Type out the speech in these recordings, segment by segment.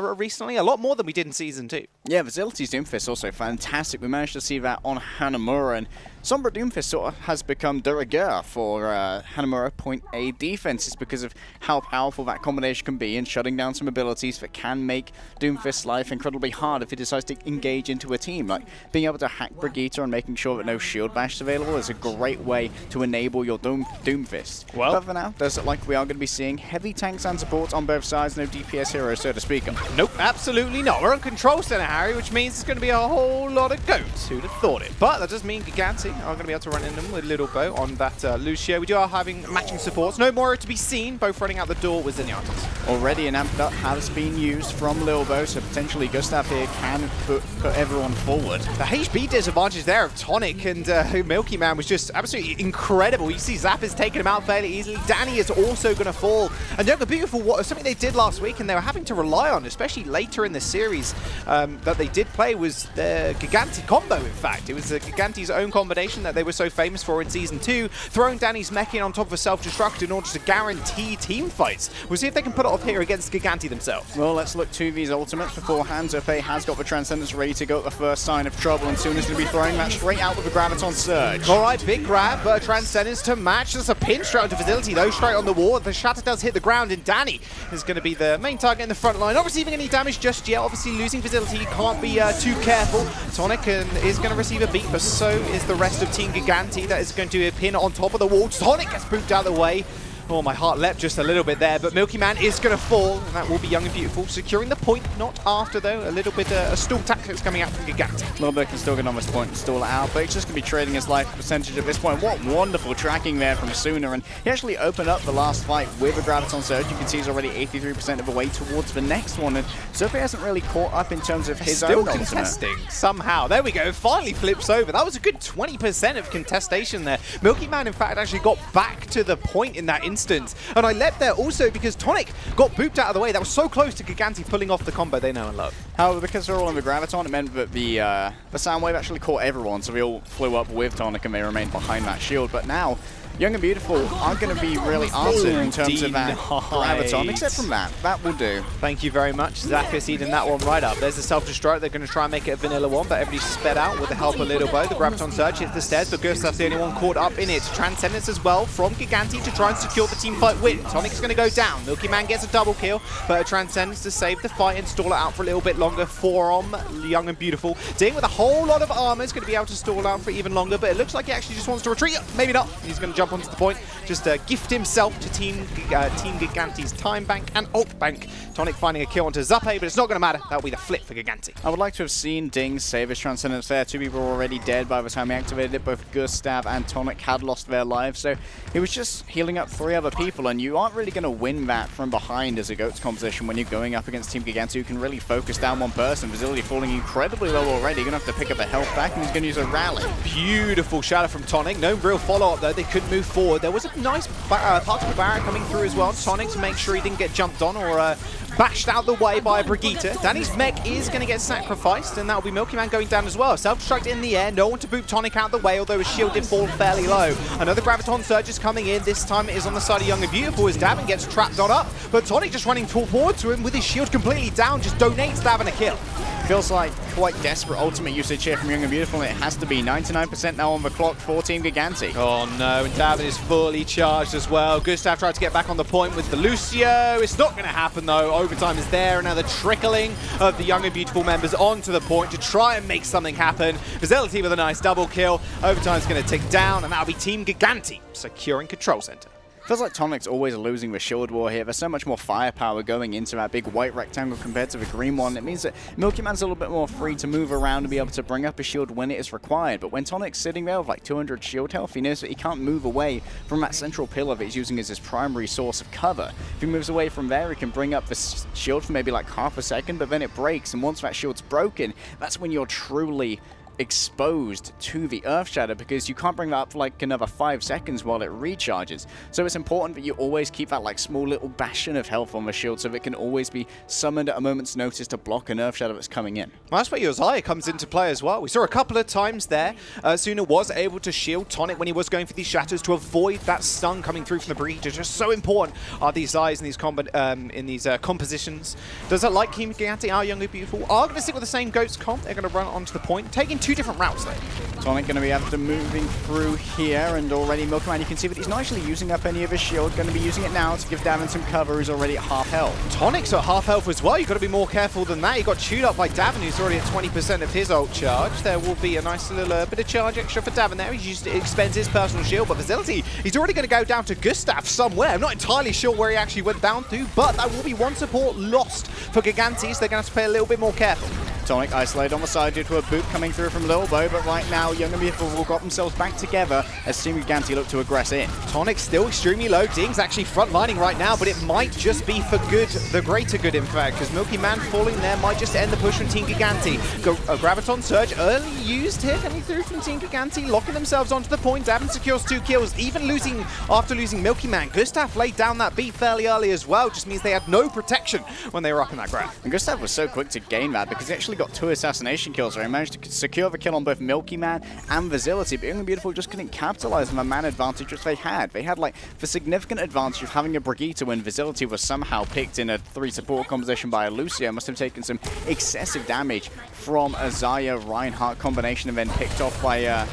recently, a lot more than we did in Season 2. Yeah, Facility's Doomfist also fantastic. We managed to see that on Hanamura, and Sombra Doomfist sort of has become de rigueur for Hanamura point A defenses because of how powerful that combination can be in shutting down some abilities that can make Doomfist's life incredibly hard if he decides to engage into a team. Like being able to hack Brigitte and making sure that no shield bash is available is a great way to enable your Doomfist. Well, but for now, does it like we are going to be seeing heavy tanks and supports on both sides, no DPS heroes so to speak of. Nope, absolutely not. We're on control center, Harry, which means it's going to be a whole lot of goats. Who'd have thought it? But that does mean Gigantti are going to be able to run in them with Little Bow on that Lucio. We are having matching supports. No more to be seen. Both running out the door with Zenyatta's. Already an antidote has been used from Lil Bow, so potentially Gustav here can put everyone forward. The HP disadvantage there of Tonic and Milky Man was just absolutely incredible. You see Zap is taking him out fairly easily. Danny is also going to fall. And Young and Beautiful, something they did last week and they were having to rely on, especially later in the series that they did play, was the Gigantti combo, in fact. It was Gigantti's own combination that they were so famous for in Season 2, throwing Danny's mech in on top of a self-destruct in order to guarantee team fights. We'll see if they can put it off here against Gigantti themselves. Well, let's look to these ultimates beforehand. Zerpe has got the Transcendence ready to go at the first sign of trouble, and soon is going to be throwing that straight out with a Graviton Surge. Alright, big grab, Transcendence to match. There's a pin straight onto Facility, though, straight on the wall. The Shatter does hit the ground, and Danny is going to be the main target in the front line. Not receiving any damage just yet. Obviously, losing Facility, you can't be too careful. Tonic is going to receive a beat, but so is the rest of Team Gigantti. That is going to pin on top of the wall. Tonic gets booped out of the way. Oh, my heart leapt just a little bit there, but Milky Man is going to fall, and that will be Young and Beautiful. Securing the point, not after, though. A little bit of stall tactics coming out from Gigantti. A little bit can still get on this point and stall it out, but it's just going to be trading his life percentage at this point. What wonderful tracking there from Sooner, and he actually opened up the last fight with a Graviton Surge. You can see he's already 83% of the way towards the next one, and Zerpe hasn't really caught up in terms of his own ultimate. Still contesting, somehow. There we go, finally flips over. That was a good 20% of contestation there. Milky Man, in fact, actually got back to the point in that instance, and I leapt there also because Tonic got booped out of the way. That was so close to Gigantti pulling off the combo they know and love. However, because they're all on the Graviton, it meant that the Soundwave actually caught everyone, so we all flew up with Tonic and they remained behind that shield. But now, Young and Beautiful aren't going to be really answered in terms of that Graviton, except from that. That will do. Thank you very much. Zap is eating that one right up. There's the self-destruct. They're going to try and make it a vanilla one, but everybody's sped out with the help of Little Bow. The Graviton Surge hits the stairs, but Gustav's the only one caught up in it. Transcendence as well from Gigantti to try and secure the team fight win. Tonic's going to go down. Milky Man gets a double kill, but a Transcendence to save the fight and stall it out for a little bit longer. Forearm, Young and Beautiful. Ding with a whole lot of armor is going to be able to stall out for even longer, but it looks like he actually just wants to retreat. Maybe not. He's going to jump onto the point. Just gift himself to Team Gigantti's time bank and ult bank. Tonic finding a kill onto Zape, but it's not going to matter. That'll be the flip for Gigantti. I would like to have seen Ding save his Transcendence there. Two people were already dead by the time he activated it. Both Gustav and Tonic had lost their lives, so he was just healing up 3 other people, and you aren't really going to win that from behind as a GOATS composition when you're going up against Team Gigantti, who can really focus down one person. Facility falling incredibly low already. Going to have to pick up a health back, and he's going to use a rally. Beautiful shadow from Tonic. No real follow-up, though. They couldn't move forward. There was a nice particle barrier coming through as well. Tonic to make sure he didn't get jumped on or bashed out the way by Brigitte. Danny's mech is going to get sacrificed, and that'll be Milky Man going down as well. Self-destruct in the air. No one to boot Tonic out the way, although his shield did fall fairly low. Another Graviton Surge is coming in. This time it is on the side of Young and Beautiful as Davin gets trapped on up, but Tonic just running forward to him with his shield completely down, just donates Davin a kill. Feels like quite desperate ultimate usage here from Young and Beautiful, and it has to be 99% now on the clock for Team Gigantti. Oh no, and Davin is fully charged as well. Gustav tried to get back on the point with the Lucio. It's not going to happen though. Overtime is there, and now the trickling of the Young and Beautiful members onto the point to try and make something happen. Facility with a nice double kill. Overtime's going to tick down, and that'll be Team Gigantti securing control center. Feels like Tonic's always losing the shield war here. There's so much more firepower going into that big white rectangle compared to the green one. It means that Milky Man's a little bit more free to move around and be able to bring up a shield when it is required. But when Tonic's sitting there with like 200 shield health, he knows that he can't move away from that central pillar that he's using as his primary source of cover. If he moves away from there, he can bring up the shield for maybe like half a second, but then it breaks. And once that shield's broken, that's when you're truly exposed to the Earth Shatter because you can't bring that up for like another 5 seconds while it recharges. So it's important that you always keep that like small little bastion of health on the shield so that it can always be summoned at a moment's notice to block an Earth Shatter that's coming in. Well, that's where your Zaya comes into play as well. We saw a couple of times there. Suna was able to shield Tonic when he was going for these shatters to avoid that stun coming through from the breach. It's just so important are these Zayas in these compositions. Does it like Team Gigantti, our Young and Beautiful, are going to stick with the same Goats comp. They're going to run onto the point, taking two different routes though. Tonic going to be able to moving through here, and already Milkman, you can see that he's not actually using up any of his shield. Going to be using it now to give Davin some cover, who's already at half health. Tonic's at half health as well. You've got to be more careful than that. He got chewed up by Davin, who's already at 20% of his ult charge. There will be a nice little bit of charge extra for Davin there. He's used to expend his personal shield, but Facility, he's already going to go down to Gustav somewhere. I'm not entirely sure where he actually went down to, but that will be one support lost for Gigantti, so they're going to have to play a little bit more careful. Tonic isolated on the side due to a boot coming through from Lil Bo, but right now Young and Beautiful will got themselves back together as Team Gigantti look to aggress in. Tonic still extremely low. Ding's actually frontlining right now, but it might just be for good, the greater good in fact, because Milky Man falling there might just end the push from Team Gigantti. A Graviton Surge early used here coming through from Team Gigantti, locking themselves onto the point. Davin secures 2 kills, even after losing Milky Man. Gustav laid down that beat fairly early as well, just means they had no protection when they were up in that grab. And Gustav was so quick to gain that because he actually got 2 assassination kills, so he managed to secure the kill on both Milky Man and Facility, but Young and Beautiful just couldn't capitalize on the man advantage which they had. They had like the significant advantage of having a Brigitte when Facility was somehow picked in a 3 support composition by a Lucio. Must have taken some excessive damage from a Zaya Reinhardt combination and then picked off by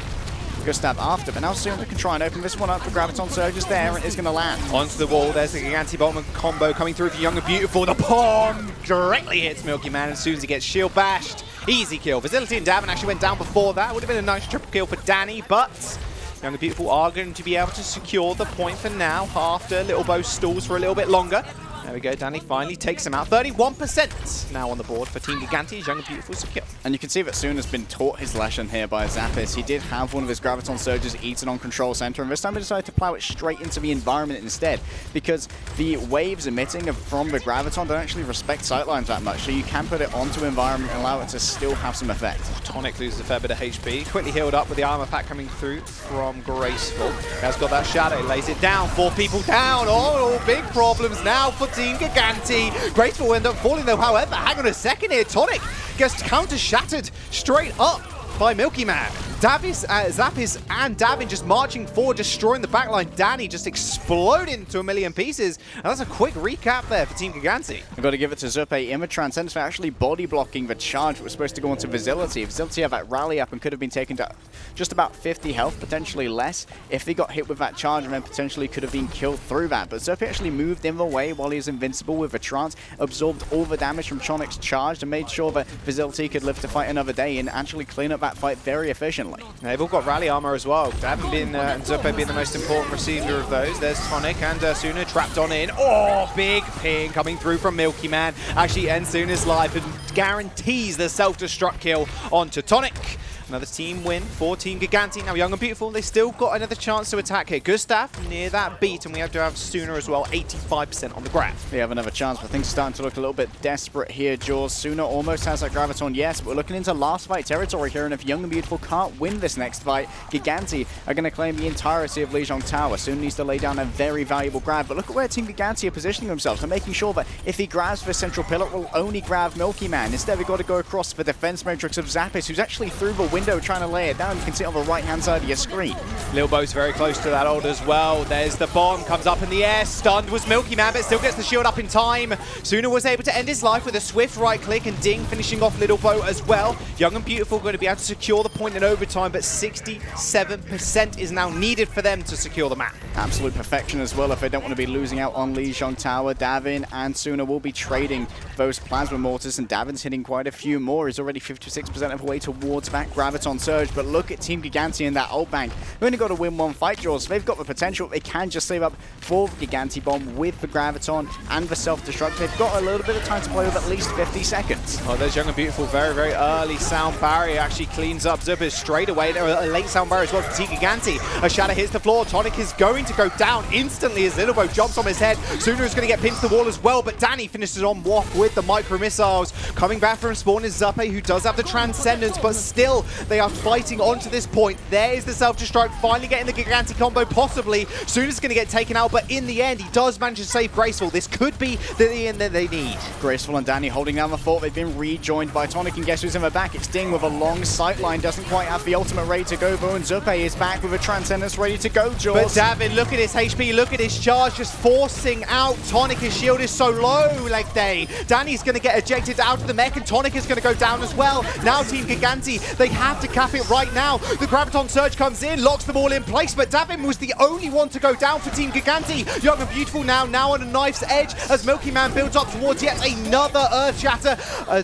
Gustav after, but now Suna can try and open this one up. The Graviton Surge is there and is going to land. Onto the wall, there's the Gigantti Bottom combo coming through for Young and Beautiful. The bomb directly hits Milky Man as soon as he gets shield bashed. Easy kill. Facility and Davin actually went down before that. Would have been a nice triple kill for Danny, but Young and Beautiful are going to be able to secure the point for now after Little Bo stalls for a little bit longer. There we go, Danny finally takes him out. 31% now on the board for Team Gigantti. Young and Beautiful secure. And you can see that Suna's been taught his lesson here by Zappis. He did have one of his Graviton Surges eaten on Control Center, and this time he decided to plow it straight into the environment instead, because the waves emitting from the Graviton don't actually respect sightlines that much, so you can put it onto environment and allow it to still have some effect. Tonic loses a fair bit of HP. Quickly healed up with the armor pack coming through from Graceful. He has got that shadow, lays it down. 4 people down. Oh, big problems now for Team Gigantti. Graceful will end up falling though, however, hang on a second here. Tonic gets counter-shattered straight up by Milky Man. Zappis and Davin just marching forward, destroying the backline. Danny just exploding into a million pieces. And that's a quick recap there for Team Gigantti. I've got to give it to Zuppe. Transcendence for actually body blocking the charge that was supposed to go onto Facility. Facility had that rally up and could have been taken to just about 50 health, potentially less, if he got hit with that charge and then potentially could have been killed through that. But Zuppe actually moved him away while he was invincible with a trance, absorbed all the damage from Tonic's charge and made sure that Facility could live to fight another day and actually clean up that fight very efficiently. They've all got rally armor as well. Davin and Zuppe being the most important receiver of those. There's Tonic and Suna trapped on in. Oh, big ping coming through from Milky Man. Actually ends Suna's life and guarantees the self-destruct kill onto Tonic. Another team win for Team Gigantti. Now Young and Beautiful, they still got another chance to attack here. Gustav near that beat, and we have to have Suna as well, 85% on the grab. We have another chance, but things are starting to look a little bit desperate here, Jaws. Suna almost has that Graviton, yes, but we're looking into last fight territory here, and if Young and Beautiful can't win this next fight, Gigantti are going to claim the entirety of Lijiang Tower. Suna needs to lay down a very valuable grab, but look at where Team Gigantti are positioning themselves. They're making sure that if he grabs the central pillar, it will only grab Milky Man. Instead, we've got to go across the defense matrix of Zappis, who's actually through the window trying to lay it down. You can see it on the right-hand side of your screen. Lil Bo's very close to that ult as well. There's the bomb, comes up in the air. Stunned was Milky Man, but still gets the shield up in time. Suna was able to end his life with a swift right click, and Ding finishing off Little Bo as well. Young and Beautiful going to be able to secure the point in overtime, but 67% is now needed for them to secure the map. Absolute perfection as well if they don't want to be losing out on Lijiang Tower. Davin and Suna will be trading those Plasma Mortars, and Davin's hitting quite a few more. He's already 56% of the way towards that Graviton Surge, but look at Team Gigantti in that ult bank. They've only got to win one fight, Jaws. They've got the potential. They can just save up for the Gigantti Bomb with the Graviton and the self-destruct. They've got a little bit of time to play with at least 50 seconds. Oh, there's Young and Beautiful. Very, very early sound barrier. Actually cleans up Zuppe straight away. There a late sound barrier as well for Team Gigantti. A shatter hits the floor. Tonic is going to go down instantly as Little Bo jumps on his head. Suna is going to get pinned to the wall as well, but Danny finishes on Waff with the micro missiles. Coming back from spawn is Zuppe, who does have the Transcendence, but still They are fighting onto this point. There is the self-destruct, finally getting the Gigantti combo, possibly. Soon is going to get taken out, but in the end, he does manage to save Graceful. This could be the end that they need. Graceful and Danny holding down the fort. They've been rejoined by Tonic, and guess who's in the back? It's Ding with a long sightline. Doesn't quite have the ultimate ready to go, though, and Zupe is back with a Transcendence ready to go, Jaws. But Davin, look at his HP, look at his charge, just forcing out Tonic. His shield is so low, Legday. Danny's going to get ejected out of the mech, and Tonic is going to go down as well. Now Team Gigantti, they have to cap it right now. The Graviton Surge comes in, locks them all in place, but Davin was the only one to go down for Team Gigantti. Young and Beautiful now on a knife's edge as Milky Man builds up towards yet another Earth Shatter.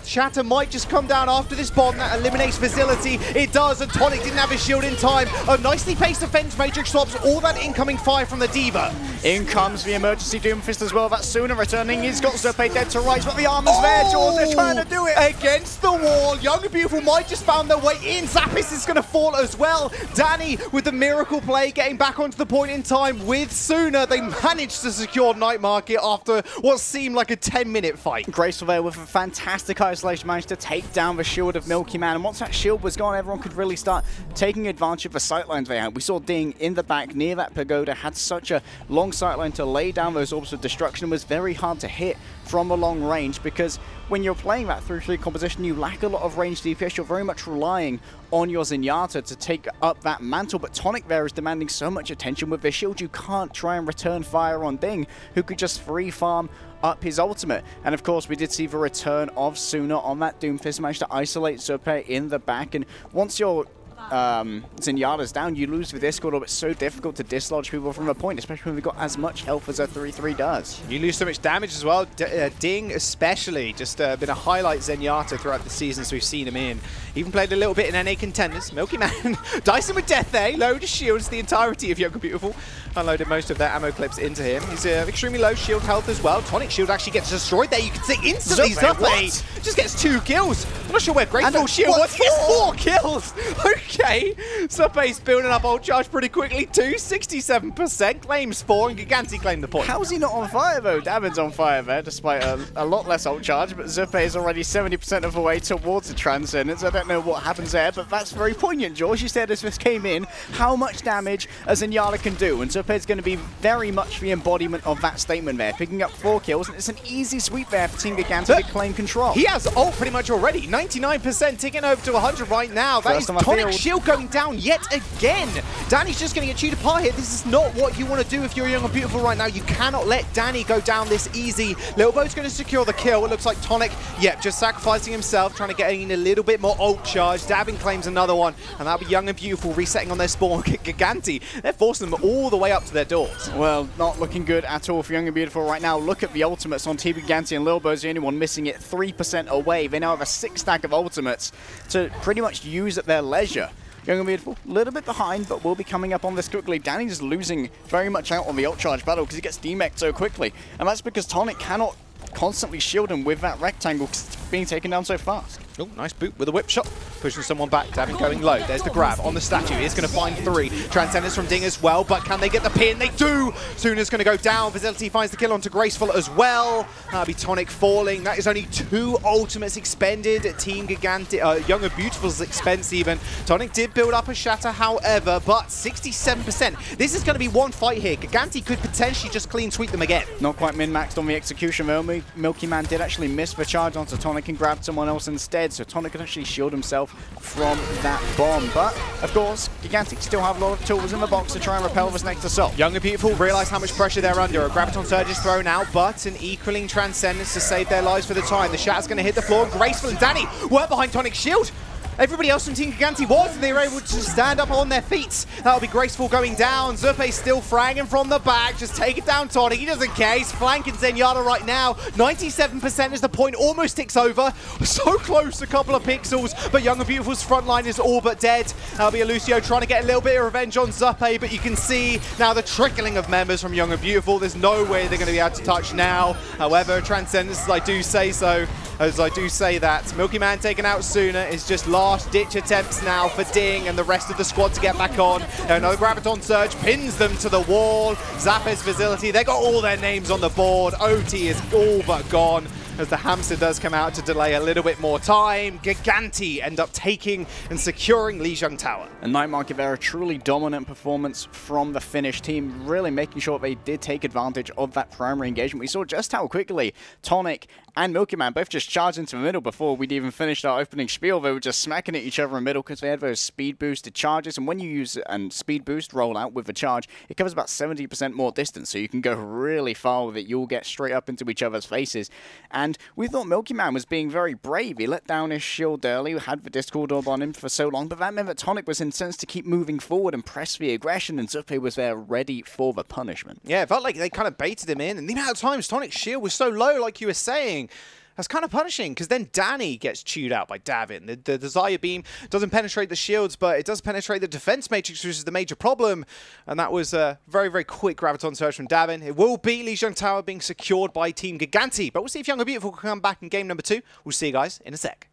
Shatter might just come down after this bomb that eliminates Facility. It does, and Tonic didn't have his shield in time. A nicely paced defense matrix swaps all that incoming fire from the Diva. In comes the emergency Doomfist as well. That's Sooner returning. He's got Zupe dead to rights, but the armor's there, Jaws. They're trying to do it. Against the wall. Young and Beautiful might just found their way in. Zappis is going to fall as well. Danny with the miracle play, getting back onto the point in time with Sooner. They managed to secure Night Market after what seemed like a 10-minute fight. Graceful there with a fantastic isolation, managed to take down the shield of Milky Man, and once that shield was gone, everyone could really start taking advantage of the sightlines they had. We saw Ding in the back near that pagoda, had such a long sightline to lay down those orbs of destruction. It was very hard to hit from a long range, because when you're playing that 3-3 composition, you lack a lot of range DPS. You're very much relying on your Zenyatta to take up that mantle, but Tonic there is demanding so much attention with this shield. You can't try and return fire on Ding, who could just free farm up his ultimate. And of course, we did see the return of Sooner on that Doomfist, managed to isolate Zupe in the back, and once you're Zenyatta's down, you lose with Discord, or it's so difficult to dislodge people from a point, especially when we've got as much health as a 3-3 does. You lose so much damage as well. Ding especially, just been a highlight Zenyatta throughout the seasons we've seen him in. Even played a little bit in NA Contenders. Milky Man dicing with death there, load of shields the entirety of Young and Beautiful. Unloaded most of their ammo clips into him. He's extremely low shield health as well. Tonic shield actually gets destroyed there. You can see instantly Zupe just gets 2 kills. I'm not sure where Graceful shield was. He gets 4 kills. Okay, Zupe's building up ult charge pretty quickly too. 67%, claims 4, and Gigantti claimed the point. How is he not on fire though? Davin's on fire there, despite a lot less ult charge, but Zupe is already 70% of the way towards the Transcendence. I don't know what happens there, but that's very poignant, George. You said as this came in, how much damage a Zenyatta can do, and Zupe's going to be very much the embodiment of that statement there, picking up 4 kills, and it's an easy sweep there for Team Gigantti to claim control. He has ult pretty much already, 99%, ticking over to 100 right now. That is Tonic shield going down yet again. Danny's just going to get chewed apart here. This is not what you want to do if you're Young and Beautiful right now. You cannot let Danny go down this easy. Little Bo's going to secure the kill. It looks like Tonic, just sacrificing himself, trying to get in a little bit more ult charge. Davin claims another one, and that'll be Young and Beautiful resetting on their spawn. Gigantti, they're forcing them all the way up to their doors. Well, not looking good at all for Young and Beautiful right now. Look at the ultimates on Team Gigantti, and Lil Bo's the only one missing it 3% away. They now have a 6 stack of ultimates to pretty much use at their leisure. Young and Beautiful, a little bit behind, but will be coming up on this quickly. Danny's losing very much out on the ult charge battle because he gets demeched so quickly, and that's because Tonic cannot constantly shield him with that rectangle because it's being taken down so fast. Oh, nice boot with a whip shot. Pushing someone back. Davin going low. There's the grab on the statue. He's going to find 3. Transcendence from Ding as well, but can they get the pin? They do! Sooner's going to go down. Facility finds the kill onto Graceful as well. That'll be Tonic falling. That is only 2 ultimates expended. Team Gigantti, Young and Beautiful's expense even. Tonic did build up a shatter, however, but 67%. This is going to be one fight here. Gigantti could potentially just clean sweep them again. Not quite min-maxed on the execution though. Milky Man did actually miss the charge onto Tonic and grabbed someone else instead, so Tonic could actually shield himself from that bomb. But, of course, Gigantti still have a lot of tools in the box to try and repel this next assault. Young and Beautiful realise how much pressure they're under. A Graviton Surge is thrown out, but an equaling Transcendence to save their lives for the time. The Shatter's going to hit the floor, and Graceful and Danny were behind Tonic's shield. Everybody else from Team Gigantti was, and they were able to stand up on their feet. That'll be Graceful going down. Zupe still fragging from the back. Just take it down, Tonic. He doesn't care. He's flanking Zenyatta right now. 97% as the point almost ticks over. So close, a couple of pixels, but Young and Beautiful's front line is all but dead. That'll be Lucio trying to get a little bit of revenge on Zupe, but you can see now the trickling of members from Young and Beautiful. There's no way they're going to be able to touch now. However, Transcendence, as I do say that, Milky Man taken out sooner is just last-ditch attempts now for Ding and the rest of the squad to get back on. Another Graviton Surge pins them to the wall. Zapp's Facility, they got all their names on the board. OT is all but gone. as the hamster does come out to delay a little bit more time. Gigantti end up taking and securing Lijiang Tower. And Night Market there, a truly dominant performance from the Finnish team, really making sure they did take advantage of that primary engagement. We saw just how quickly Tonic and Milky Man both just charged into the middle before we'd even finished our opening spiel. They were just smacking at each other in the middle because they had those speed boosted charges. And when you use a speed boost rollout with a charge, it covers about 70% more distance. So you can go really far with it. You'll get straight up into each other's faces. And we thought Milky Man was being very brave. He let down his shield early, had the Discord orb on him for so long. But that meant that Tonic was incensed to keep moving forward and press the aggression. And Zuppe was there ready for the punishment. Yeah, it felt like they kind of baited him in. And the amount of times Tonic's shield was so low, like you were saying, that's kind of punishing, because then Danny gets chewed out by Davin. The Desire Beam doesn't penetrate the shields, but it does penetrate the defense matrix, which is the major problem. And that was a very, very quick Graviton surge from Davin. It will be Lijiang Tower being secured by Team Gigantti, but we'll see if Young and Beautiful can come back in game number 2. We'll see you guys in a sec.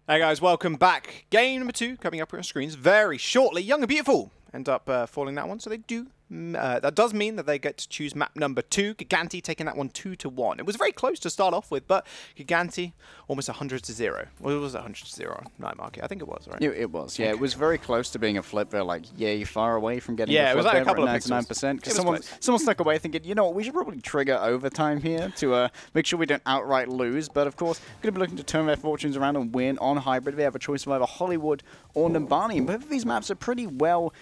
Hey guys, welcome back. Game number 2 coming up on our screens very shortly. Young and Beautiful end up falling that one, so they do That does mean that they get to choose map number 2. Gigantti taking that one 2-1. It was very close to start off with, but Gigantti almost 100-0. Well, it was 100-0 on night market. I think it was, right? It was, yeah. Okay. It was very close to being a flip. They're like, yeah, you're far away from getting a flip. Yeah, it was like a couple of 99%. Because someone stuck away thinking, you know what, we should probably trigger overtime here to make sure we don't outright lose. But of course, going to be looking to turn their fortunes around and win on hybrid. They have a choice of either Hollywood or Numbani. And both of these maps are pretty well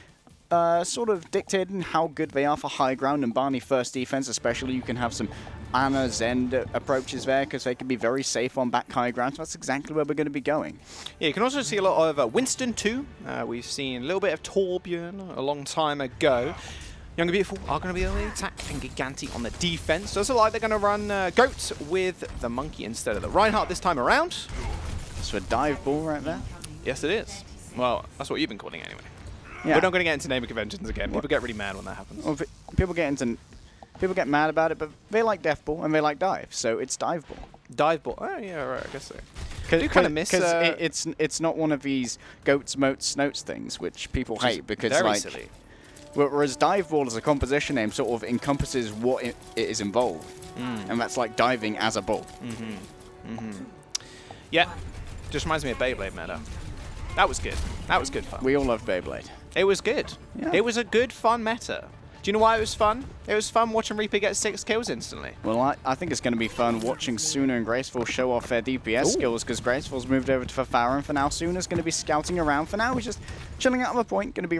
sort of dictated in how good they are for high ground. And Barney first defense, especially, you can have some Ana Zend approaches there because they can be very safe on back high ground. So that's exactly where we're going to be going. Yeah, you can also see a lot of Winston too. We've seen a little bit of Torbjorn a long time ago. Young and Beautiful are going to be on the attack and Gigantti on the defense. Does it look like they're going to run Goat with the Monkey instead of the Reinhardt this time around? It's a dive ball right there. Yes, it is. Well, that's what you've been calling anyway. Yeah. We're not going to get into naming conventions again. People get really mad when that happens. Well, people get mad about it, but they like death ball and they like dive, so it's dive ball. Dive ball. Oh yeah, right. I guess so. I do kind of miss because it's not one of these goats, moats, snoats things which people hate because very like. Silly. Whereas dive ball as a composition name sort of encompasses what it is involved, and that's like diving as a ball. Yeah, just reminds me of Beyblade meta. That was good. That was good fun. We all love Beyblade. It was good. Yeah. It was a good, fun meta. Do you know why it was fun? It was fun watching Reaper get 6 kills instantly. Well, I think it's going to be fun watching Suna and Graceful show off their DPS skills because Graceful's moved over to Farah, and for now Suna's going to be scouting around. For now, he's just chilling out on the point, going to be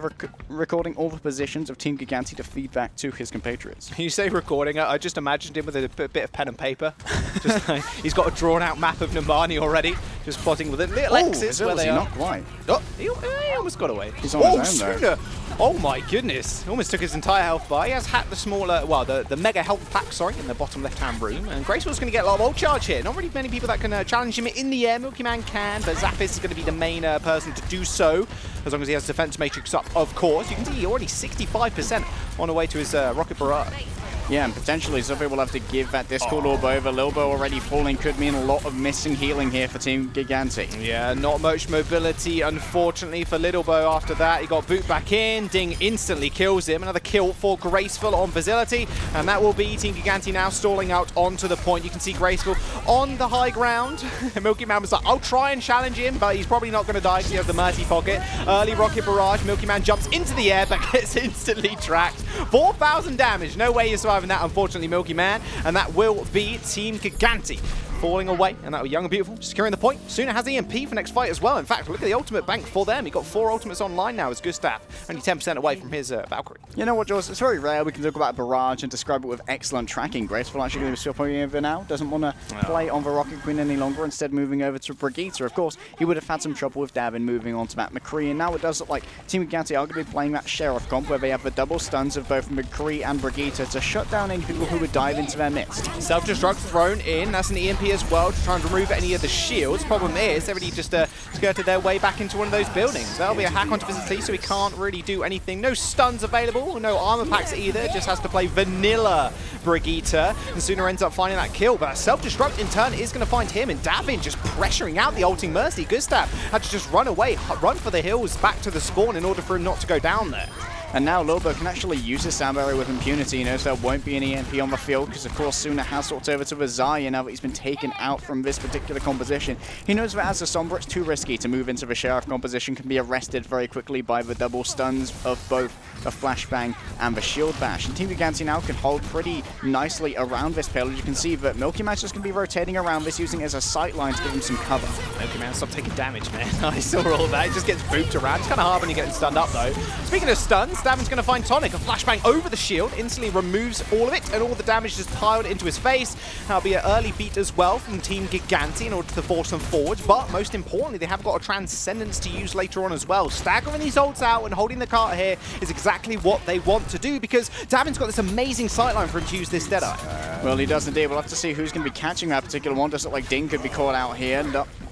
recording all the positions of Team Gigantti to feed back to his compatriots. You say recording, I just imagined him with a bit of pen and paper. Just like, he's got a drawn-out map of Numbani already, just plotting with it. Alexis, where they are. Not quite. Oh, he almost got away. He's on his own, Suna! Oh my goodness! Almost took his entire health bar. He has hacked the smaller, well, the mega health pack, sorry, in the bottom left-hand room. And Graceful's going to get a lot of ult charge here. Not really many people that can challenge him in the air. Milky Man can, but Zappis is going to be the main person to do so, as long as he has defense matrix up, of course. You can see he's already 65% on the way to his rocket barrage. Yeah, and potentially Sophie will have to give that Discord orb over. Lilbo already falling could mean a lot of missing healing here for Team Gigantti. Yeah, not much mobility, unfortunately, for Lilbo after that. He got boot back in. Ding instantly kills him. Another kill for Graceful on Facility, and that will be Team Gigantti now stalling out onto the point. You can see Graceful on the high ground. Milky Man was like, I'll try and challenge him, but he's probably not going to die because he has the Mercy Pocket. Early rocket barrage. Milky Man jumps into the air, but gets instantly tracked. 4,000 damage. No way you're surviving that, unfortunately, Milky Man, and that will be Team Gigantti falling away, and that was Young and Beautiful securing the point. Suna has EMP for next fight as well. In fact, look at the ultimate bank for them. He got 4 ultimates online now as Gustav, only 10% away from his Valkyrie. You know what, Jaws? It's very rare we can talk about a barrage and describe it with excellent tracking. Graceful actually going to be swapping over now. Doesn't want to play on the Rocket Queen any longer, instead moving over to Brigitte. Of course, he would have had some trouble with Davin moving on to Matt McCree, and now it does look like Team Gigantti are going to be playing that Sheriff comp where they have the double stuns of both McCree and Brigitte to shut down any people who would dive into their midst. Self-destruct thrown in. That's an EMP as well to try and remove any of the shields. Problem is, they already just skirted their way back into one of those buildings. That'll be a hack onto Facility, so he can't really do anything. No stuns available, no armor packs either. Just has to play vanilla Brigitte, and Suna ends up finding that kill. But self-destruct in turn is going to find him, and Davin just pressuring out the ulting Mercy. Gustav had to just run away, run for the hills back to the spawn in order for him not to go down there. And now Lilbo can actually use his sound barrier with impunity. He knows there won't be any EMP on the field because, of course, Suna has swapped over to the Zarya now that he's been taken out from this particular composition. He knows that as a Sombra, it's too risky to move into the Sheriff composition, can be arrested very quickly by the double stuns of both the Flashbang and the Shield Bash. And Team Gigantti now can hold pretty nicely around this payload. You can see that Milky Man's just going to be rotating around this, using it as a sightline to give him some cover. Milky Man, stop taking damage, man. I saw all that. He just gets booped around. It's kind of hard when you're getting stunned up, though. Speaking of stuns, Davin's going to find Tonic. A flashbang over the shield, instantly removes all of it, and all the damage just piled into his face. That'll be an early beat as well from Team Gigantti in order to force them forward, but most importantly, they have got a Transcendence to use later on as well. Staggering these ults out and holding the cart here is exactly what they want to do, because Davin's got this amazing sightline for him to use this Deadeye. Well, he does indeed. We'll have to see who's going to be catching that particular one. Does look like Ding could be caught out here.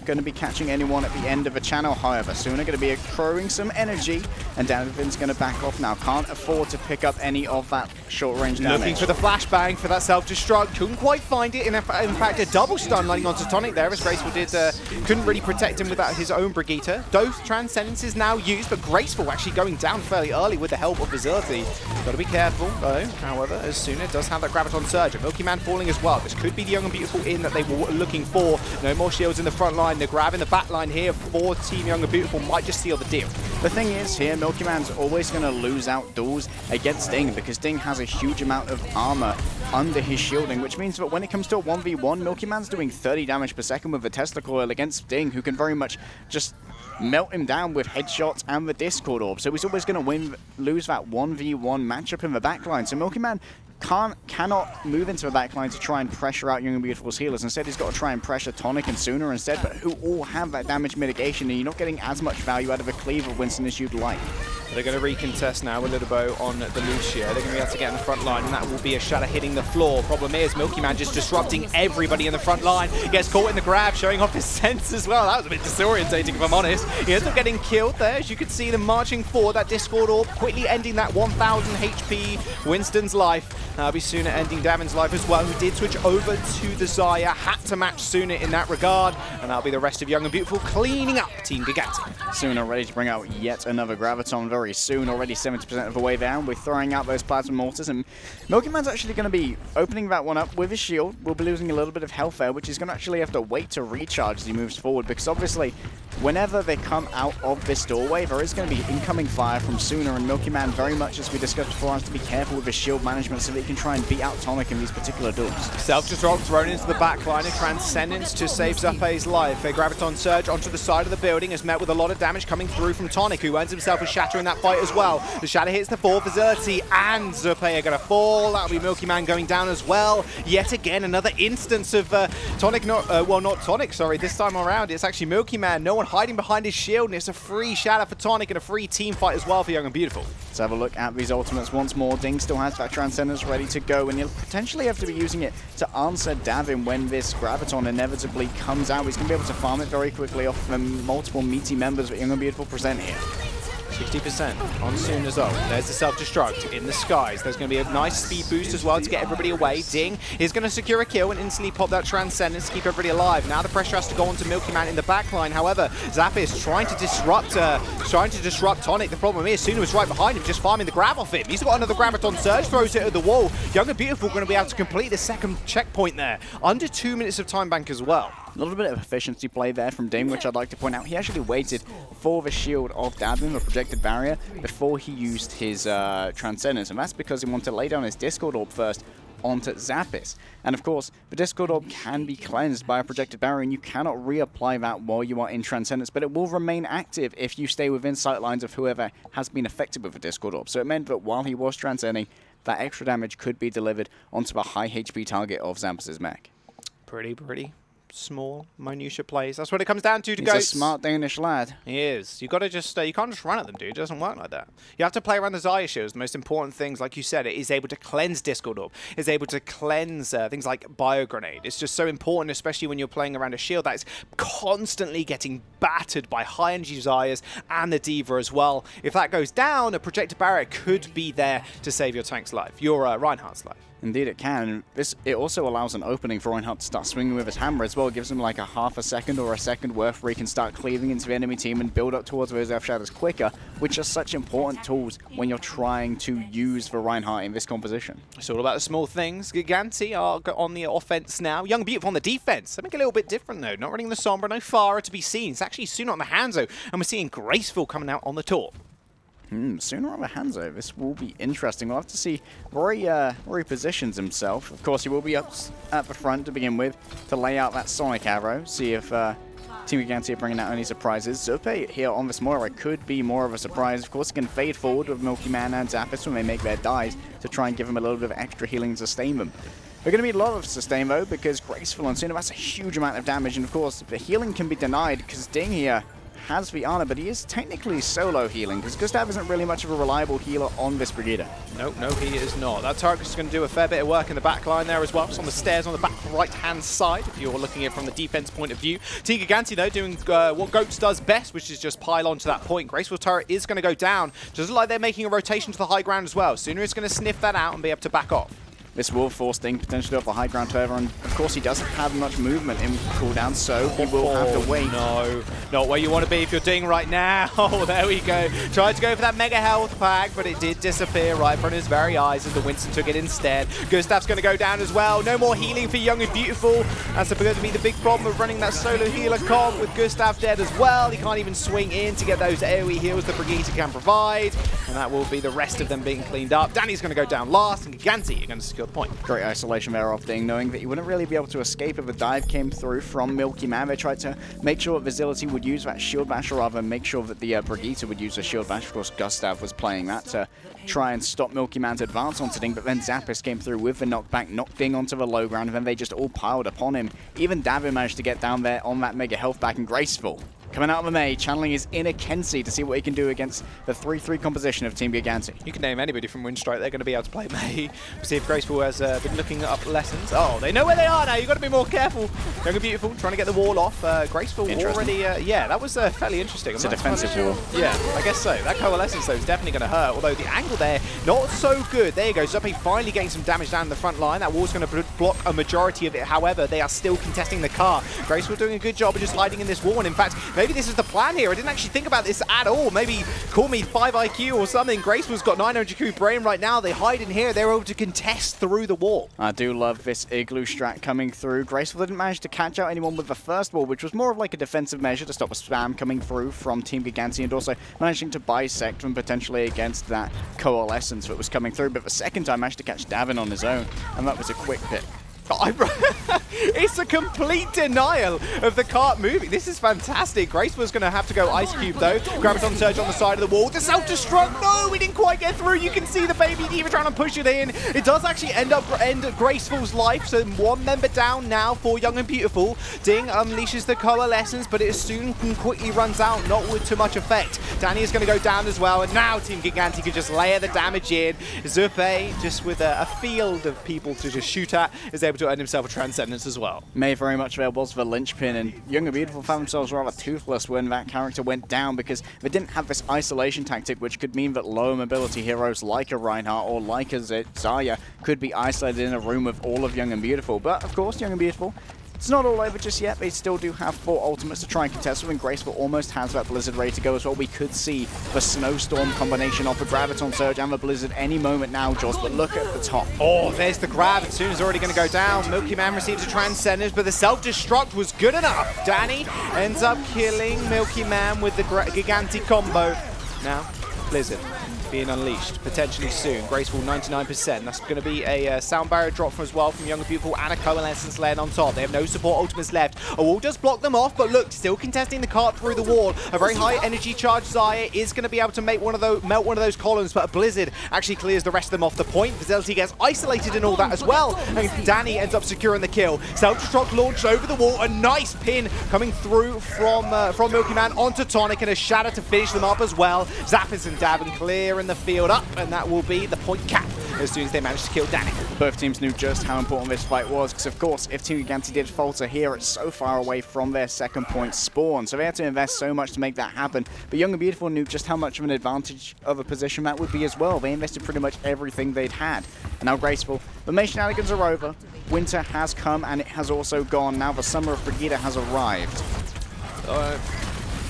going to be catching anyone at the end of a channel, however. Sooner going to be accruing some energy, and Davin's going to back off now. Can't afford to pick up any of that short-range damage. Looking for the flashbang for that self-destruct. Couldn't quite find it. In fact, a double stun landing onto Tonic there, as Graceful couldn't really protect him without his own Brigitte. Those Transcendence is now used, but Graceful actually going down fairly early with the help of Facility. Got to be careful, though. However, as Sooner does have that Graviton Surge. Milky Man falling as well. This could be the Young and Beautiful in that they were looking for. No more shields in the front line. The grab in the back line here for Team Young and Beautiful might just seal the deal. The thing is here, Milky Man's always going to lose out duels against Ding because Ding has a huge amount of armor under his shielding, which means that when it comes to a 1v1, Milky Man's doing 30 damage per second with the Tesla Coil against Ding, who can very much just melt him down with headshots and the Discord Orb. So he's always going to lose that 1v1 matchup in the backline. So Milky Man cannot move into the backline to try and pressure out Young and Beautiful's healers. Instead, he's got to try and pressure Tonic and Sooner instead, but who all have that damage mitigation, and you're not getting as much value out of a cleave of Winston as you'd like. They're going to recontest now with Little Bow on the Lucio. They're going to be able to get in the front line, and that will be a shatter hitting the floor. Problem is, Milky Man just disrupting everybody in the front line. He gets caught in the grab, showing off his sense as well. That was a bit disorientating, if I'm honest. He ends up getting killed there. As you can see them marching forward, that Discord Orb quickly ending that 1,000 HP Winston's life. That'll be Sooner ending Davin's life as well, who did switch over to the Xayah. Had to match Sooner in that regard, and that'll be the rest of Young and Beautiful cleaning up Team Gigantti. Sooner ready to bring out yet another Graviton very soon, already 70% of the way down. We're throwing out those Plasma Mortars, and Milky Man's actually going to be opening that one up with his shield. We'll be losing a little bit of health there, which is going to actually have to wait to recharge as he moves forward, because obviously whenever they come out of this doorway, there is going to be incoming fire from Sooner, and Milky Man, very much as we discussed before, has to be careful with his shield management so that he can try and beat out Tonic in these particular duels. Self-destruct thrown into the back line, a Transcendence to save Zape's life. A Graviton Surge onto the side of the building is met with a lot of damage coming through from Tonic, who earns himself a Shatter in that fight as well. The Shatter hits the 4 Facility, and Zape are going to fall. That'll be Milky Man going down as well. Yet again, another instance of Tonic, not Tonic, sorry, this time around. It's actually Milky Man. No one hiding behind his shield, and it's a free Shatter for Tonic and a free team fight as well for Young and Beautiful. Let's have a look at these ultimates once more. Ding still has that Transcendence ready to go, and you'll potentially have to be using it to answer Davin when this Graviton inevitably comes out. He's going to be able to farm it very quickly off the multiple meaty members that Young and Beautiful present here. 60% on Sooner's ult. There's the self-destruct in the skies. There's going to be a nice speed boost as well to get everybody away. Ding is going to secure a kill and instantly pop that Transcendence to keep everybody alive. Now the pressure has to go on to Milky Man in the backline. However, Zap is trying to disrupt Tonic. The problem is Sooner was right behind him, just farming the grab off him. He's got another Graviton Surge, throws it at the wall. Young and Beautiful going to be able to complete the second checkpoint there. Under 2 minutes of time bank as well. A little bit of efficiency play there from Ding, which I'd like to point out. He actually waited for the shield of Davin, the projected barrier, before he used his Transcendence, and that's because he wanted to lay down his Discord Orb first onto Zappis. And of course, the Discord Orb can be cleansed by a projected barrier, and you cannot reapply that while you are in Transcendence, but it will remain active if you stay within sight lines of whoever has been affected with the Discord Orb. So it meant that while he was transcending, that extra damage could be delivered onto the high HP target of Zampus' mech. Pretty small minutia plays. That's what it comes down to. He's a smart Danish lad. He is. You got to just you can't just run at them, dude. It doesn't work like that. You have to play around the Xayah shields. The most important things, like you said, it is able to cleanse Discord Orb. It's able to cleanse things like Bio Grenade. It's just so important, especially when you're playing around a shield that is constantly getting battered by high energy Xayahs and the Diva as well. If that goes down, a projected barrier could be there to save your tank's life, your Reinhardt's life. Indeed it can. It also allows an opening for Reinhardt to start swinging with his hammer as well. It gives him like a half a second or a second worth where he can start cleaving into the enemy team and build up towards those Earth Shatters quicker, which are such important tools when you're trying to use the Reinhardt in this composition. It's all about the small things. Gigantti are on the offense now. Young Beautiful on the defense. Something a little bit different though. Not running the Sombra, no Farah to be seen. It's actually Sooner on the Hanzo, and we're seeing Graceful coming out on the top. Sooner on the Hanzo. This will be interesting. We'll have to see where he positions himself. Of course, he will be up at the front to begin with to lay out that Sonic Arrow. See if Team Gigantti are bringing out any surprises. Zupe here on this Moira could be more of a surprise. Of course, he can fade forward with Milky Man and Zappis when they make their dives to try and give him a little bit of extra healing and sustain them. We're going to need a lot of sustain though, because Graceful on Sooner, that's a huge amount of damage. And of course, the healing can be denied because Ding here has the honor, but he is technically solo healing because Gustav isn't really much of a reliable healer on this Brigitte. No, he is not. That turret is going to do a fair bit of work in the back line there as well. It's on the stairs on the back right-hand side, if you're looking at it from the defense point of view. Team Gigantti, though, doing what Goats does best, which is just pile on to that point. Graceful turret is going to go down, just like they're making a rotation to the high ground as well. Sooner it's going to sniff that out and be able to back off. This will force Ding potentially off the high ground turret, and of course he doesn't have much movement in cooldown, so he will have to wait. No, not where you want to be if you're Ding right now. Oh, there we go. Tried to go for that mega health pack, but it did disappear right in front of his very eyes as the Winston took it instead. Gustav's going to go down as well. No more healing for Young and Beautiful. That's going to be the big problem of running that solo healer comp with Gustav dead as well. He can't even swing in to get those AoE heals the Brigitte can provide, and that will be the rest of them being cleaned up. Danny's going to go down last, and Gigantti are going to secure the point. Great isolation there off Ding, knowing that he wouldn't really be able to escape if a dive came through from Milky Man. They tried to make sure that Visility would use that shield bash, or rather make sure that the Brigitte would use a shield bash. Of course, Gustav was playing that to try and stop Milky Man's advance onto Ding, but then Zappis came through with the knockback, knocked Ding onto the low ground, and then they just all piled upon him. Even Davin managed to get down there on that mega health back, and Graceful coming out of the May, channeling his inner Kenzie to see what he can do against the 3-3 composition of Team Gigantti. You can name anybody from Windstrike, they're going to be able to play May. We'll see if Graceful has been looking up lessons. Oh, they know where they are now. You've got to be more careful. Young and Beautiful trying to get the wall off. Graceful already, yeah, that was fairly interesting. It's a defensive wall. Yeah, I guess so. That coalescence, though, is definitely going to hurt, although the angle there, not so good. There you go. Zuppe finally getting some damage down the front line. That wall's going to block a majority of it. However, they are still contesting the car. Graceful doing a good job of just hiding in this wall, and in fact, maybe this is the plan here. I didn't actually think about this at all. Maybe call me 5 IQ or something. Graceful's got 900 Q brain right now. They hide in here. They're able to contest through the wall. I do love this Igloo strat coming through. Graceful didn't manage to catch out anyone with the first wall, which was more of like a defensive measure to stop a spam coming through from Team Gigantti, and also managing to bisect them potentially against that coalescence that was coming through. But the second time managed to catch Davin on his own, and that was a quick pick. It's a complete denial of the cart moving. This is fantastic. Graceful's going to have to go Ice Cube, though. Graviton Surge on the side of the wall. The self-destruct. No, we didn't quite get through. You can see the Baby Diva trying to push it in. It does actually end Graceful's life. So one member down now for Young and Beautiful. Ding unleashes the coalescence, but it soon and quickly runs out, not with too much effect. Danny is going to go down as well, and now Team Gigantti can just layer the damage in. Zuppe, just with a field of people to just shoot at, is able to earn himself a Transcendence as well. May very much there was the linchpin, and Young and Beautiful found themselves rather toothless when that character went down, because they didn't have this isolation tactic, which could mean that lower mobility heroes like a Reinhardt or like a Zarya could be isolated in a room with all of Young and Beautiful. But of course, Young and Beautiful, it's not all over just yet. They still do have 4 ultimates to try and contest with, and Graceful almost has that Blizzard ready to go as well. We could see the Snowstorm combination of the Graviton Surge and the Blizzard any moment now, Joss, but look at the top. Oh, there's the grab. As soon as already going to go down. Milky Man receives a Transcendence, but the self-destruct was good enough. Danny ends up killing Milky Man with the Gigantti combo. Now, Blizzard being unleashed potentially soon. Graceful 99%. That's going to be a sound barrier drop as well from Young and Beautiful, and a coalescence laying on top. They have no support ultimates left. A wall does block them off, but look, still contesting the cart through the wall. A very high energy charge Zarya is going to be able to make melt one of those columns, but a Blizzard actually clears the rest of them off the point. Visility gets isolated and all that as well, and Danny ends up securing the kill. Self-destruct launched over the wall. A nice pin coming through from Milky Man onto Tonic, and a shatter to finish them up as well. Zappis and Davin clear in the field up, and that will be the point cap as soon as they manage to kill Danny. Both teams knew just how important this fight was, because of course, if Team Gigantti did falter here, it's so far away from their second point spawn, so they had to invest so much to make that happen. But Young and Beautiful knew just how much of an advantage of a position that would be as well. They invested pretty much everything they'd had. And now Graceful, the May shenanigans are over. Winter has come, and it has also gone. Now the summer of Brigitte has arrived.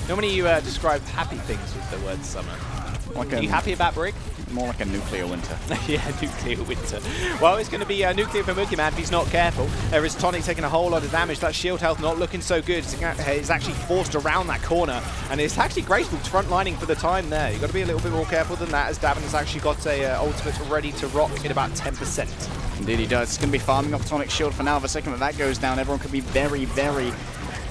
Normally you describe happy things with the word summer. Are you happy about Brig? More like a nuclear winter. Yeah, nuclear winter. Well, it's going to be nuclear for Milky Man if he's not careful. There is Tonic taking a whole lot of damage. That shield health not looking so good. He's actually forced around that corner, and it's actually Graceful front lining for the time there. You've got to be a little bit more careful than that, as Davin has actually got a ultimate ready to rock in about 10%. Indeed he does. He's going to be farming off Tonic's shield for now. The second that goes down, everyone could be very, very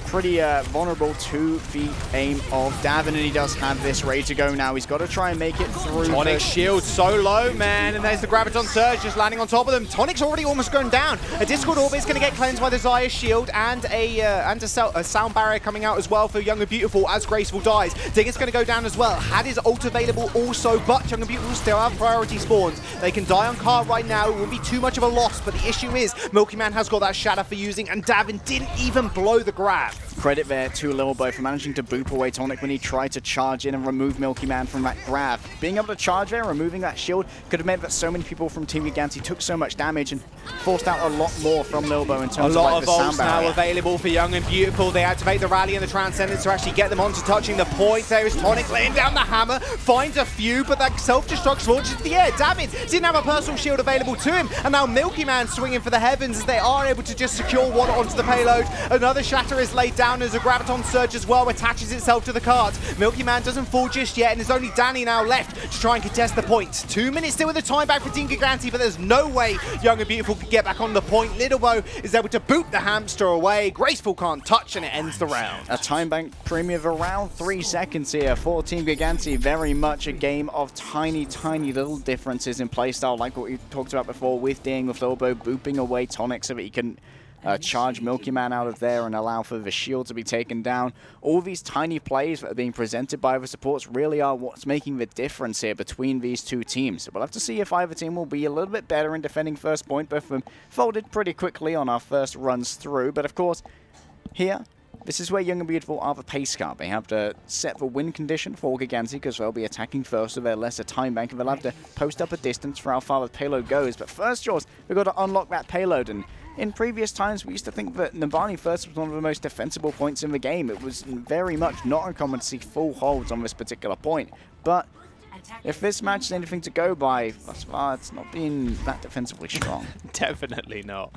pretty vulnerable to the aim of Davin, and he does have this ready to go now. He's got to try and make it through. Tonic's shield so low, man, and there's the Graviton Surge just landing on top of them. Tonic's already almost going down. A Discord Orb is going to get cleansed by the Xayah shield, and a sound barrier coming out as well for Young and Beautiful as Graceful dies. Ding is going to go down as well. Had his ult available also, but Young and Beautiful still have priority spawns. They can die on cart right now. It wouldn't be too much of a loss, but the issue is Milky Man has got that shatter for using, and Davin didn't even blow the grab. Credit there to Lilbo for managing to boop away Tonic when he tried to charge in and remove Milky Man from that grab. Being able to charge there, removing that shield, could have meant that so many people from Team Gigantti took so much damage and forced out a lot more from Lilbo in terms of like the sound barrier. A lot of ults now available for Young and Beautiful. They activate the rally and the Transcendence to actually get them onto touching the point. There is Tonic laying down the hammer, finds a few, but that self-destruct launches into the air. Damage didn't have a personal shield available to him, and now Milky Man swinging for the heavens as they are able to just secure one onto the payload. Another shatter is laid down as a Graviton Surge as well attaches itself to the cart. Milky Man doesn't fall just yet, and there's only Danny now left to try and contest the point. 2 minutes still with the time back for Team Gigantti, but there's no way Young and Beautiful can get back on the point. Littlebo is able to boot the hamster away. Graceful can't touch, and it ends the round. A time bank premium of around 3 seconds here for Team Gigantti. Very much a game of tiny, tiny little differences in playstyle, like what we talked about before with Ding, with Lilbo booping away Tonic so that he can charge Milky Man out of there and allow for the shield to be taken down. All these tiny plays that are being presented by the supports really are what's making the difference here between these two teams. We'll have to see if either team will be a little bit better in defending first point. Both of them folded pretty quickly on our first runs through, but of course, here, this is where Young and Beautiful are the pace card. They have to set the win condition for Gigantti because they'll be attacking first with their lesser time bank, and they'll have to post up a distance for how far the payload goes. But first, Jaws, we've got to unlock that payload, and in previous times, we used to think that Nabani first was one of the most defensible points in the game. It was very much not uncommon to see full holds on this particular point. But if this match is anything to go by, thus far, it's not been that defensively strong. Definitely not.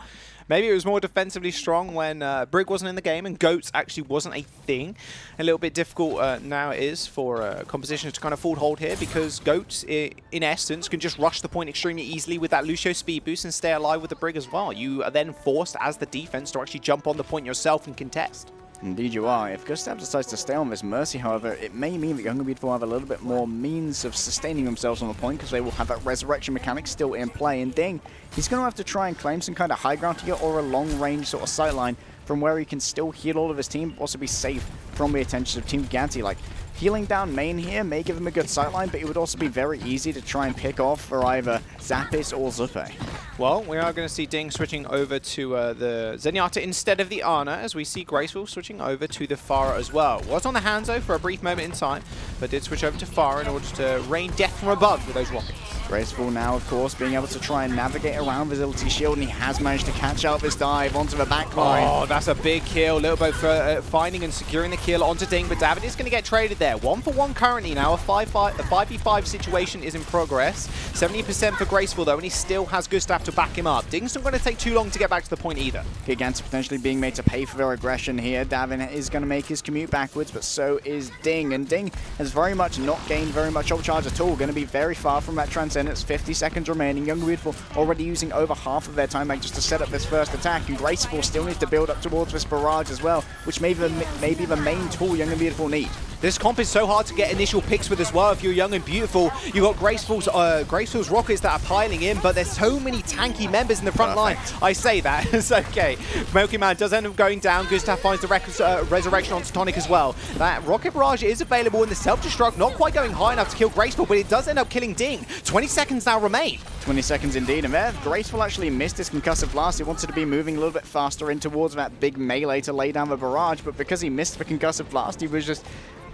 Maybe it was more defensively strong when Brig wasn't in the game and Goats actually wasn't a thing. A little bit difficult now it is for compositions to kind of hold here because Goats, in essence, can just rush the point extremely easily with that Lucio speed boost and stay alive with the Brig as well. You are then forced as the defense to actually jump on the point yourself and contest. Indeed you are. If Gustav decides to stay on this Mercy, however, it may mean that Young and Beautiful have a little bit more means of sustaining themselves on the point because they will have that resurrection mechanic still in play. And Ding, he's going to have to try and claim some kind of high ground here or a long-range sort of sightline from where he can still heal all of his team, but also be safe from the attention of Team Gigantti. Like, healing down main here may give him a good sightline, but it would also be very easy to try and pick off for either Zappis or Zuppe. Well, we are going to see Ding switching over to the Zenyatta instead of the Ana, as we see Graceful switching over to the Pharah as well. Was on the Hanzo for a brief moment in time, but did switch over to Pharah in order to rain death from above with those rockets. Graceful now, of course, being able to try and navigate around Visibility Shield, and he has managed to catch out this dive onto the backline. Oh, that's a big kill. Lilbo for finding and securing the kill onto Ding, but David is going to get traded there. 1-for-1 currently now. A 5v5 situation is in progress. 70% for Graceful, though, and he still has Gustav to back him up. Ding's not going to take too long to get back to the point either. Gigantti potentially being made to pay for their aggression here. Davin is going to make his commute backwards, but so is Ding. And Ding has very much not gained very much ult charge at all. Going to be very far from that Transcendence. 50 seconds remaining. Young and Beautiful already using over half of their time bank just to set up this first attack. And Graceful still needs to build up towards this barrage as well, which may be the main tool Young and Beautiful need. This comp is so hard to get initial picks with as well if you're Young and Beautiful. You've got Graceful's rockets that are piling in, but there's so many tanky members in the front line. I say that. It's okay. Milky Man does end up going down. Gustav finds the resurrection onto Tonic as well. That rocket barrage is available in the self-destruct, not quite going high enough to kill Graceful, but it does end up killing Ding. 20 seconds now remain. 20 seconds indeed, and there, Graceful actually missed his concussive blast. He wanted to be moving a little bit faster in towards that big melee to lay down the barrage, but because he missed the concussive blast, he was just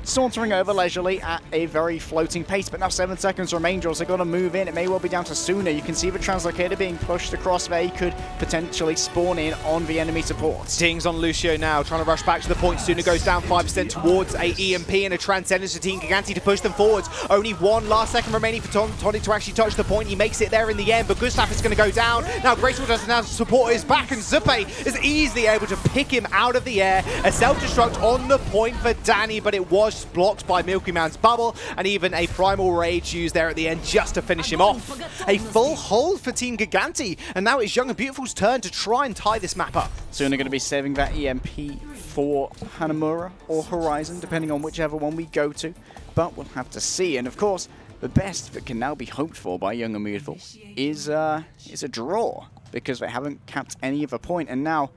sauntering over leisurely at a very floating pace. But now 7 seconds remain, Jaws. They've got to move in. It may well be down to Suna. You can see the Translocator being pushed across there. He could potentially spawn in on the enemy supports. Ding's on Lucio now, trying to rush back to the point. Suna goes down 5% towards a EMP and a Transcendence to Team Gigantti to push them forwards. Only one last second remaining for Tonic to actually touch the point. He makes it there in the end, but Gustav is going to go down. Now Graceful doesn't have support his back, and Zuppe is easily able to pick him out of the air. A self-destruct on the point for Danny, but it was just blocked by Milky Man's bubble, and even a Primal Rage used there at the end just to finish him off. A full hold for Team Gigantti, and now it's Young and Beautiful's turn to try and tie this map up. Soon they're going to be saving that EMP for Hanamura or Horizon, depending on whichever one we go to, but we'll have to see. And of course, the best that can now be hoped for by Young and Beautiful is a draw, because they haven't capped any of a point, and now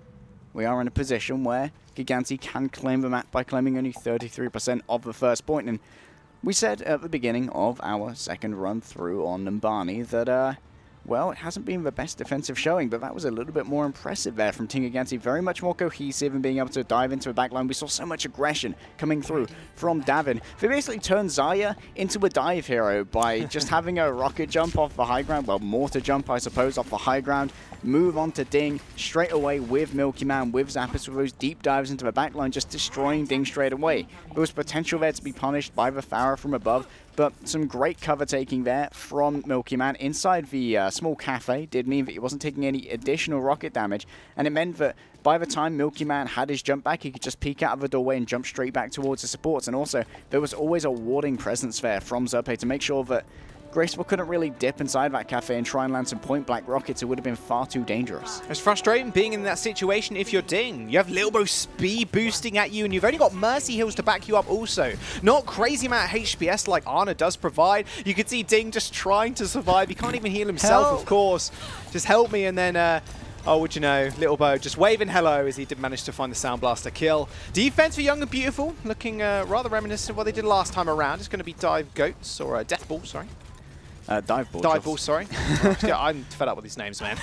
we are in a position where Gigantti can claim the map by claiming only 33% of the first point. And we said at the beginning of our second run through on Numbani that, well, it hasn't been the best defensive showing, but that was a little bit more impressive there from Team Gigantti. Very much more cohesive and being able to dive into the backline. We saw so much aggression coming through from Davin. They basically turned Xayah into a dive hero by just having a rocket jump off the high ground, well, mortar jump, I suppose, off the high ground, move on to Ding straight away with Milky Man, with Zappis, with those deep dives into the backline, just destroying Ding straight away. There was potential there to be punished by the Pharah from above, but some great cover taking there from Milky Man inside the small cafe did mean that he wasn't taking any additional rocket damage, and it meant that by the time Milky Man had his jump back, he could just peek out of the doorway and jump straight back towards the supports. And also, there was always a warding presence there from Zerpe to make sure that Graceful couldn't really dip inside that cafe and try and land some point-blank rockets. It would have been far too dangerous. It's frustrating being in that situation if you're Ding. You have Lilbo speed boosting at you, and you've only got Mercy Heals to back you up also. Not crazy amount of HPS like Ana does provide. You can see Ding just trying to survive. He can't even heal himself, of course. Just help me, and then oh, would you know, Little Bo just waving hello as he did manage to find the Sound Blaster kill. Defense for Young and Beautiful, looking rather reminiscent of what they did last time around. It's going to be Dive Goats, or Death Ball, sorry. Dive Ball. Dive Ball, sorry. Yeah, I'm fed up with these names, man.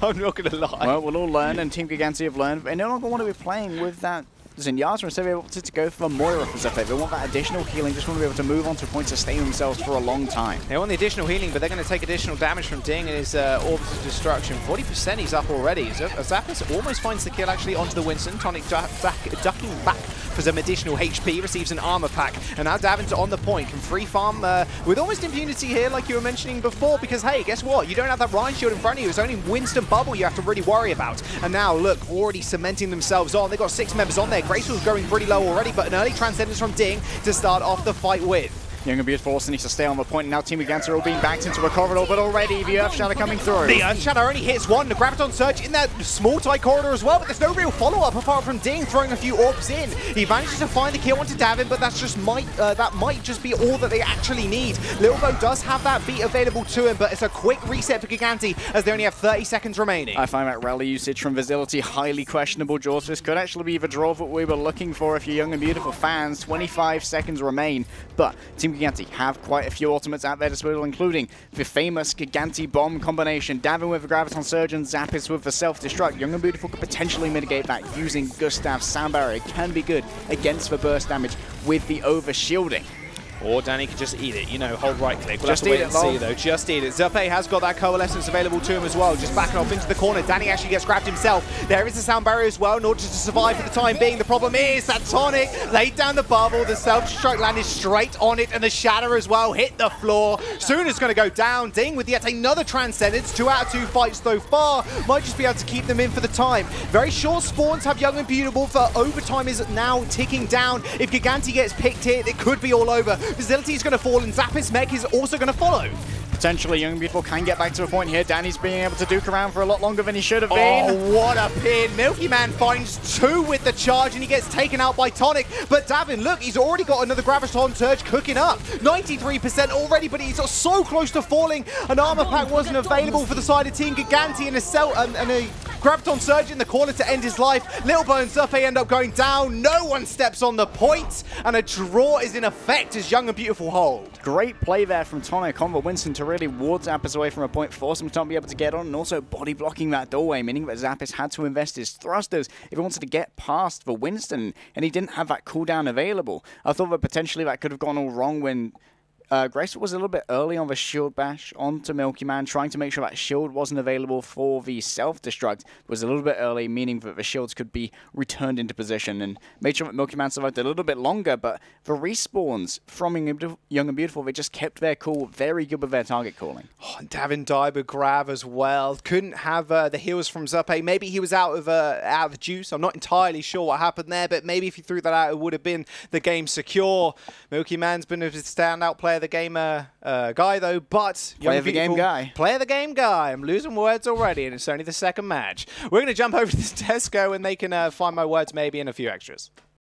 I'm not going to lie. Well, we'll all learn, and Team Gigantti have learned. They no longer want to be playing with that Zenyatta, instead they wanted to go for Moira for Zephyr. They want that additional healing, just want to be able to move on to a point to sustain themselves for a long time. They want the additional healing, but they're going to take additional damage from Ding and his Orbs of Destruction. 40% he's up already. Zappis almost finds the kill actually onto the Winston. Tonic ducking back for some additional HP, receives an armor pack, and now Davin's on the point, can free farm with almost impunity here, like you were mentioning before, because hey, guess what? You don't have that Rhine shield in front of you. It's only Winston Bubble you have to really worry about. And now, look, already cementing themselves on. They've got 6 members on there. Graceful's going pretty low already, but an early Transcendence from Ding to start off the fight with. Young and Beautiful also needs to stay on the point, and now Team Gigantti are all being backed into a corridor, but already the Earth Shatter coming through. The Earth Shatter only hits one, the Graviton Surge in that small tight corridor as well, but there's no real follow-up apart from Ding throwing a few orbs in. He manages to find the kill onto Davin, but that's just that might just be all that they actually need. Little Bo does have that beat available to him, but it's a quick reset for Gigantti as they only have 30 seconds remaining. I find that rally usage from Visility highly questionable, Jaws. This could actually be the draw that we were looking for if you're Young and Beautiful fans. 25 seconds remain, but Team Gigantti have quite a few ultimates at their disposal, including the famous Gigantti bomb combination. Davin with the Graviton Surge and Zappis with the self-destruct. Young and Beautiful could potentially mitigate that using Gustav's Sound Barrier. It can be good against the burst damage with the over-shielding. Or Danny could just eat it, you know, hold right click. We'll just have to wait and see though, just eat it. Zerpe has got that Coalescence available to him as well, just backing off into the corner. Danny actually gets grabbed himself. There is a Sound Barrier as well in order to survive for the time being. The problem is that Tonic laid down the bubble, the self-destruct landed straight on it, and the Shatter as well hit the floor. Soon it's going to go down. Ding with yet another Transcendence. 2 out of 2 fights so far. Might just be able to keep them in for the time. Very short spawns have Young and Beautiful, for overtime is now ticking down. If Gigantti gets picked here, it could be all over. Facility is going to fall, and Zappis Mech is also going to follow. Potentially, Young and Beautiful can get back to a point here. Danny's being able to duke around for a lot longer than he should have been. Oh, what a pin. Milky Man finds 2 with the charge, and he gets taken out by Tonic. But Davin, look, he's already got another Graviton Surge cooking up. 93% already, but he's so close to falling. An armor pack wasn't available for the side of Team Gigantti, and a Graviton Surge in the corner to end his life. Little Bo and Zerpe end up going down. No one steps on the point, and a draw is in effect as Young and Beautiful hold. Great play there from Tonic on the Winston to really ward Zappis away from a point, force him to not be able to get on, and also body blocking that doorway, meaning that Zappis had to invest his thrusters if he wanted to get past the Winston, and he didn't have that cooldown available. I thought that potentially that could have gone all wrong when Grace was a little bit early on the shield bash onto Milky Man, trying to make sure that shield wasn't available for the self-destruct. It was a little bit early, meaning that the shields could be returned into position, and made sure that Milky Man survived a little bit longer, but the respawns from Young and Beautiful, they just kept their cool, very good with their target calling. Oh, and Davin died with grab as well. Couldn't have the heals from Zuppe. Maybe he was out of juice. I'm not entirely sure what happened there, but maybe if he threw that out, it would have been the game secure. Milky Man's been a standout player of the game guy, though, but Player of the game guy. Player of the game guy. I'm losing words already, and it's only the second match. We're going to jump over to Tesco, and they can find my words maybe in a few extras.